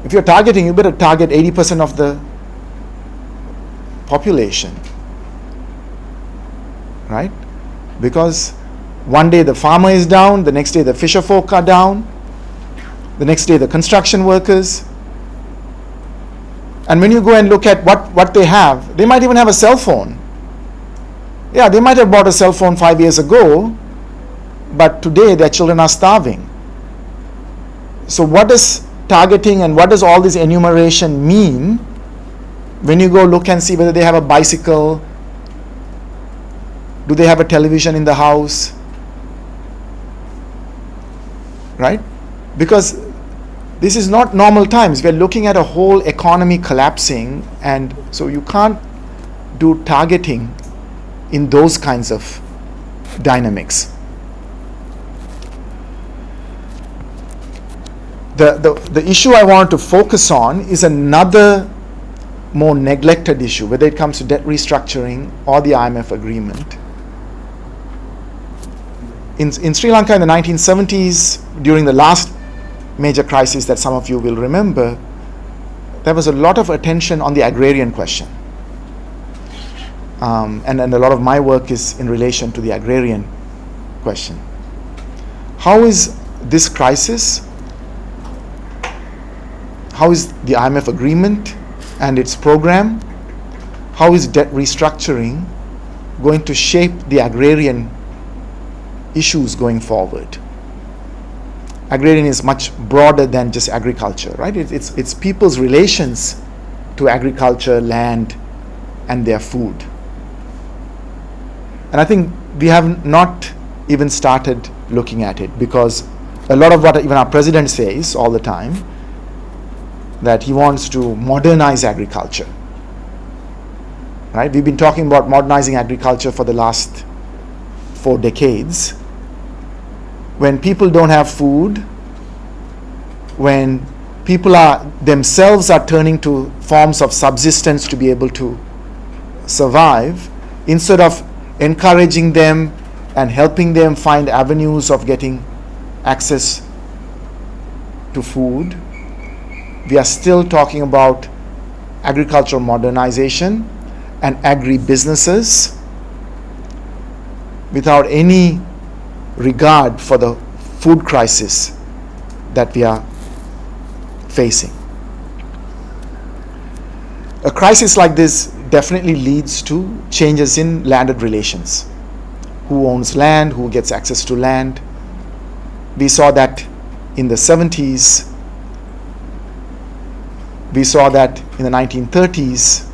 If you're targeting, you better target 80% of the population, right? Because one day the farmer is down, the next day the fisher folk are down, the next day the construction workers. And when you go and look at what they have, they might even have a cell phone. Yeah, they might have bought a cell phone 5 years ago, but today their children are starving. So what does targeting and what does all this enumeration mean when you go look and see whether they have a bicycle, do they have a television in the house, right? Because this is not normal times. We're looking at a whole economy collapsing, and so you can't do targeting in those kinds of dynamics. The issue I want to focus on is another more neglected issue, whether it comes to debt restructuring or the IMF agreement. In Sri Lanka in the 1970s, during the last major crisis that some of you will remember, there was a lot of attention on the agrarian question. And a lot of my work is in relation to the agrarian question. How is this crisis, how is the IMF agreement and its program, how is debt restructuring going to shape the agrarian issues going forward? Agrarian is much broader than just agriculture, right? It's people's relations to agriculture, land, and their food. And I think we have not even started looking at it, because a lot of what even our president says all the time, that he wants to modernize agriculture, right? We've been talking about modernizing agriculture for the last 4 decades. When people don't have food, when people themselves are turning to forms of subsistence to be able to survive, instead of encouraging them and helping them find avenues of getting access to food, we are still talking about agricultural modernization and agri-businesses without any regard for the food crisis that we are facing. A crisis like this definitely leads to changes in landed relations. Who owns land? Who gets access to land? We saw that in the 70s. We saw that in the 1930s,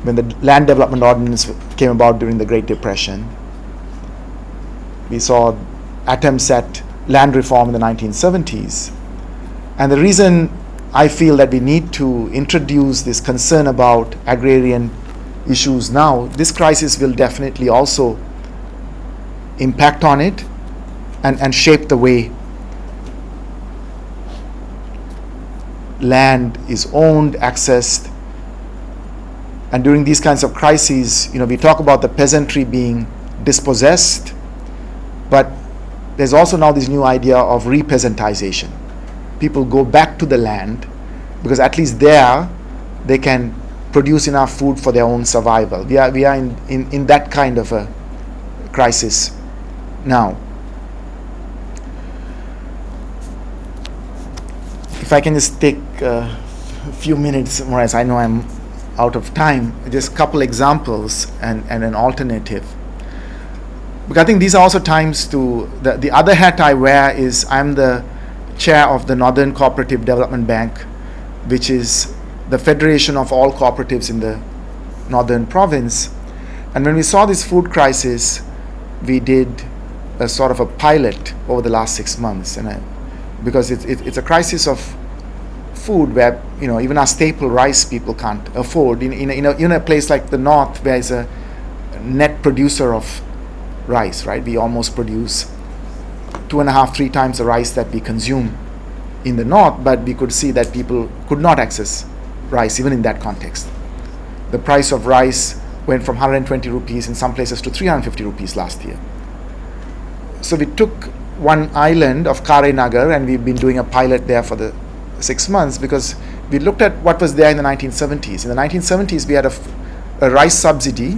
when the Land Development Ordinance came about during the Great Depression. We saw attempts at land reform in the 1970s. And the reason I feel that we need to introduce this concern about agrarian issues now, this crisis will definitely also impact on it and shape the way land is owned, accessed. And during these kinds of crises, we talk about the peasantry being dispossessed, but there's also now this new idea of repeasantization. People go back to the land because at least there they can produce enough food for their own survival. We are in that kind of a crisis now. If I can just take a few minutes more, as I know I'm out of time, just a couple examples and an alternative. Because I think these are also times to, the other hat I wear is I'm the chair of the Northern Cooperative Development Bank, which is the federation of all cooperatives in the northern province. And when we saw this food crisis, we did a sort of a pilot over the last 6 months, because it's a crisis of food where even our staple rice people can't afford. In a place like the north, where it's a net producer of rice, right? We almost produce 2.5-3 times the rice that we consume in the north, but we could see that people could not access rice even in that context. The price of rice went from 120 rupees in some places to 350 rupees last year. So we took one island of Karainagar, and we've been doing a pilot there for the 6 months, because we looked at what was there in the 1970s. In the 1970s, we had a rice subsidy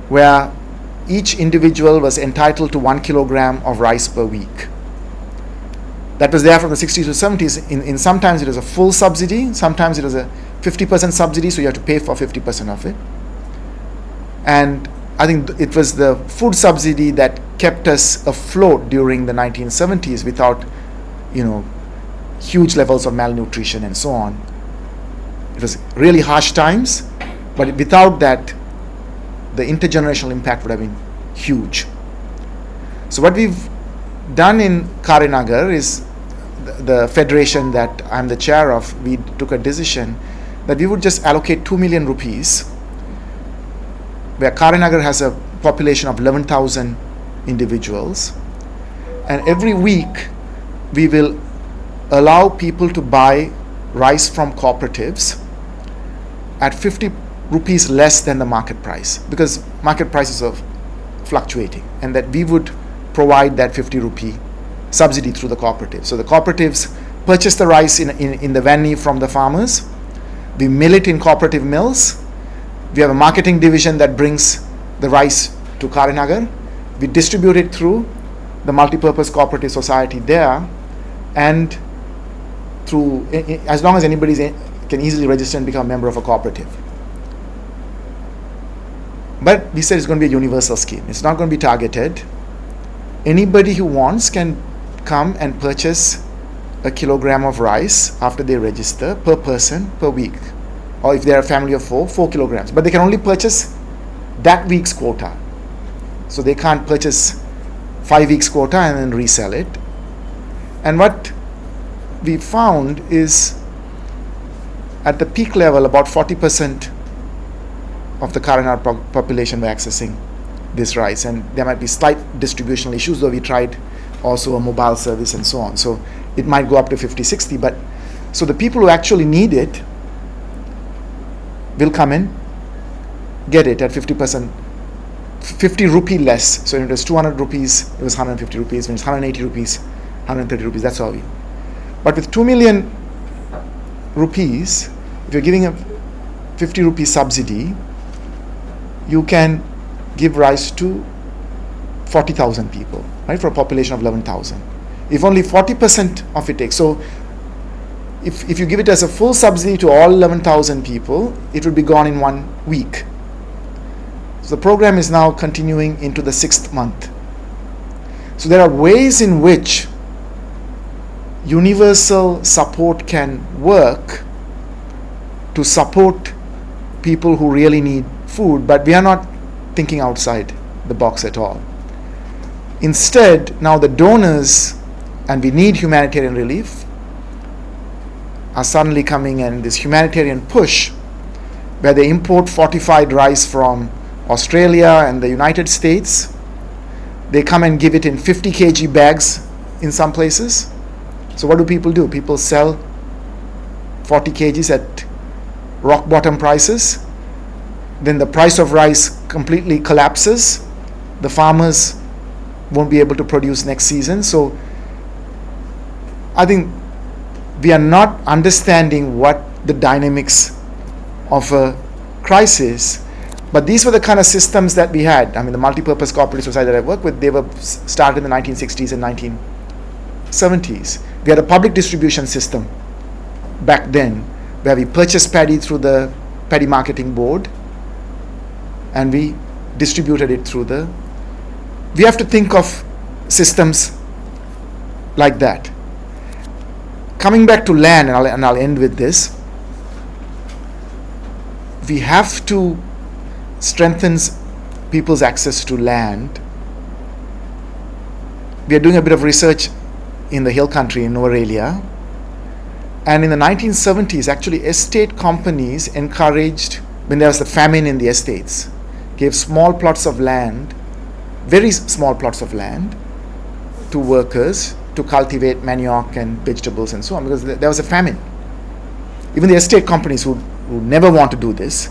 where each individual was entitled to 1 kilogram of rice per week. That was there from the 60s to 70s. In sometimes it was a full subsidy, sometimes it was a 50% subsidy, so you have to pay for 50% of it. And I think it was the food subsidy that kept us afloat during the 1970s without, huge levels of malnutrition and so on. It was really harsh times, but without that, the intergenerational impact would have been huge. So what we've done in Karainagar is the federation that I'm the chair of, we took a decision that we would just allocate 2 million rupees, where Karainagar has a population of 11,000 individuals, and every week we will allow people to buy rice from cooperatives at 50 rupees less than the market price, because market prices are fluctuating, and that we would provide that 50 rupee subsidy through the cooperative. So the cooperatives purchase the rice in the vanney from the farmers. We mill it in cooperative mills. We have a marketing division that brings the rice to Karainagar. We distribute it through the multipurpose cooperative society there, and through, as long as anybody can easily register and become a member of a cooperative. But we said it's going to be a universal scheme. It's not going to be targeted. Anybody who wants can come and purchase a kilogram of rice after they register per person per week. Or if they're a family of 4 kilograms. But they can only purchase that week's quota. So they can't purchase 5 weeks quota and then resell it. And what we found is, at the peak level, about 40% of the Karainagar population were accessing this rice, and there might be slight distributional issues, though we tried also a mobile service and so on. So it might go up to 50-60, but so the people who actually need it will come in, get it at 50%, 50 rupee less. So when it was 200 rupees, it was 150 rupees. When it's 180 rupees, 130 rupees, that's all we. But with 2 million rupees, if you're giving a 50 rupee subsidy, you can give rice to 40,000 people, right, for a population of 11,000. If only 40% of it takes, so if you give it as a full subsidy to all 11,000 people, it would be gone in 1 week. So the program is now continuing into the 6th month. So there are ways in which universal support can work to support people who really need food, but we are not thinking outside the box at all. Instead, now the donors, and we need humanitarian relief, are suddenly coming, and this humanitarian push where they import fortified rice from Australia and the United States, they come and give it in 50 kg bags in some places. So what do? People sell 40 kgs at rock bottom prices. Then the price of rice completely collapses. The farmers won't be able to produce next season. So I think we are not understanding what the dynamics of a crisis, but these were the kind of systems that we had. I mean, the multipurpose cooperative society that I work with, they were started in the 1960s and 1970s. We had a public distribution system back then where we purchased paddy through the paddy marketing board and we distributed it through the. We have to think of systems like that. Coming back to land, and I'll end with this, we have to strengthen people's access to land. We are doing a bit of research in the hill country in Norelia, and in the 1970s, actually, estate companies encouraged, when there was the famine in the estates, gave small plots of land, very small plots of land, to workers to cultivate manioc and vegetables and so on, because there was a famine. Even the estate companies who never want to do this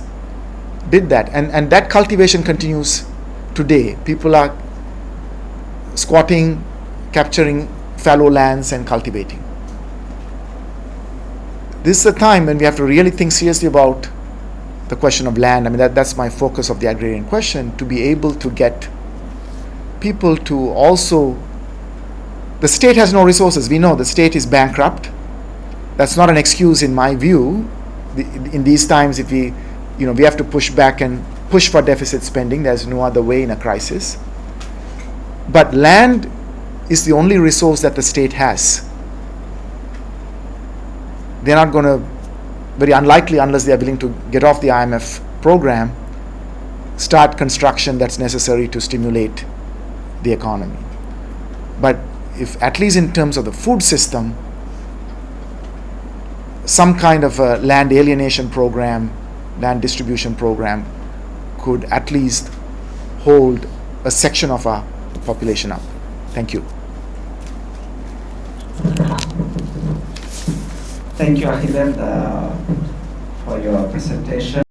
did that, and that cultivation continues today. People are squatting, capturing fallow lands and cultivating. this is a time when we have to really think seriously about the question of land. I mean, that's my focus of the agrarian question, to be able to get people to also, the state has no resources. We know the state is bankrupt. That's not an excuse in my view. In these times, if we have to push back and push for deficit spending, there's no other way in a crisis. But land is the only resource that the state has. They're not going to, very unlikely, unless they are willing to get off the IMF program, start construction that's necessary to stimulate the economy. But if, at least in terms of the food system, some kind of a land alienation program, land distribution program could at least hold a section of our population up. Thank you. Thank you, Ahilan, for your presentation.